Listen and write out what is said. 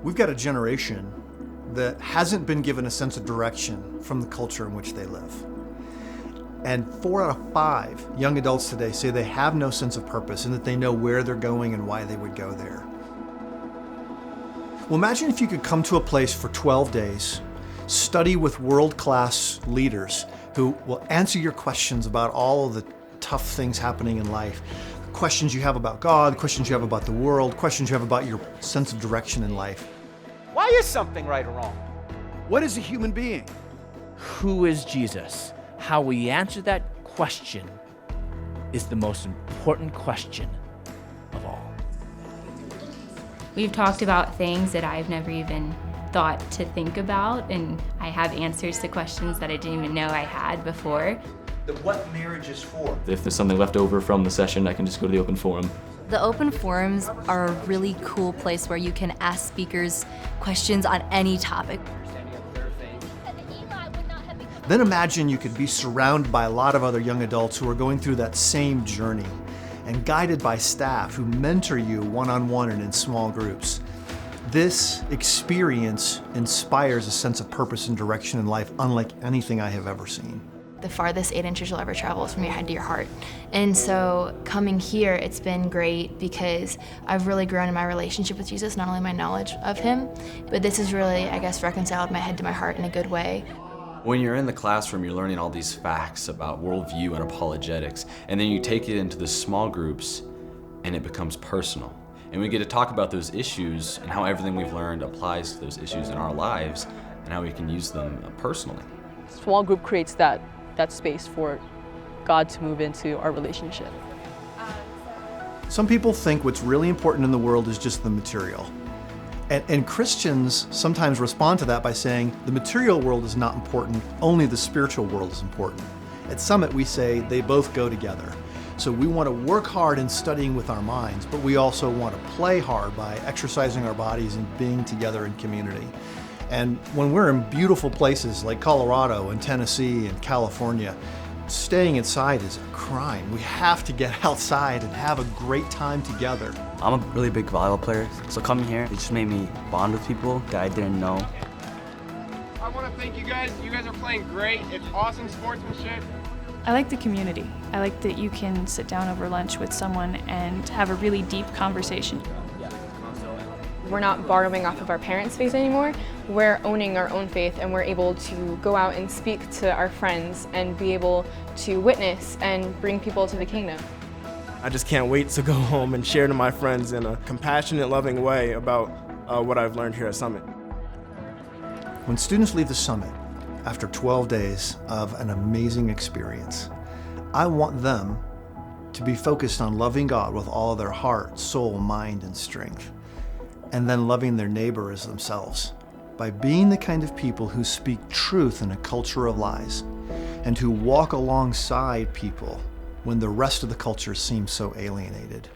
We've got a generation that hasn't been given a sense of direction from the culture in which they live. And 4 out of 5 young adults today say they have no sense of purpose and that they know where they're going and why they would go there. Well, imagine if you could come to a place for 12 days, study with world-class leaders who will answer your questions about all of the tough things happening in life, questions you have about God, questions you have about the world, questions you have about your sense of direction in life. Why is something right or wrong? What is a human being? Who is Jesus? How we answer that question is the most important question of all. We've talked about things that I've never even thought to think about, and I have answers to questions that I didn't even know I had before. What marriage is for. If there's something left over from the session, I can just go to the open forum. The open forums are a really cool place where you can ask speakers questions on any topic. Then imagine you could be surrounded by a lot of other young adults who are going through that same journey and guided by staff who mentor you one-on-one and in small groups. This experience inspires a sense of purpose and direction in life unlike anything I have ever seen. The farthest 8 inches you'll ever travel is from your head to your heart. And so coming here, it's been great because I've really grown in my relationship with Jesus, not only my knowledge of him, but this has really, I guess, reconciled my head to my heart in a good way. When you're in the classroom, you're learning all these facts about worldview and apologetics, and then you take it into the small groups and it becomes personal. And we get to talk about those issues and how everything we've learned applies to those issues in our lives and how we can use them personally. Small group creates that space for God to move into our relationship. Some people think what's really important in the world is just the material. And Christians sometimes respond to that by saying the material world is not important, only the spiritual world is important. At Summit, we say they both go together. So we want to work hard in studying with our minds, but we also want to play hard by exercising our bodies and being together in community. And when we're in beautiful places like Colorado and Tennessee and California, staying inside is a crime. We have to get outside and have a great time together. I'm a really big volleyball player, so coming here, it just made me bond with people that I didn't know. I want to thank you guys. You guys are playing great. It's awesome sportsmanship. I like the community. I like that you can sit down over lunch with someone and have a really deep conversation. We're not borrowing off of our parents' faith anymore. We're owning our own faith, and we're able to go out and speak to our friends and be able to witness and bring people to the kingdom. I just can't wait to go home and share to my friends in a compassionate, loving way about what I've learned here at Summit. When students leave the Summit after 12 days of an amazing experience, I want them to be focused on loving God with all of their heart, soul, mind, and strength, and then loving their neighbor as themselves by being the kind of people who speak truth in a culture of lies and who walk alongside people when the rest of the culture seems so alienated.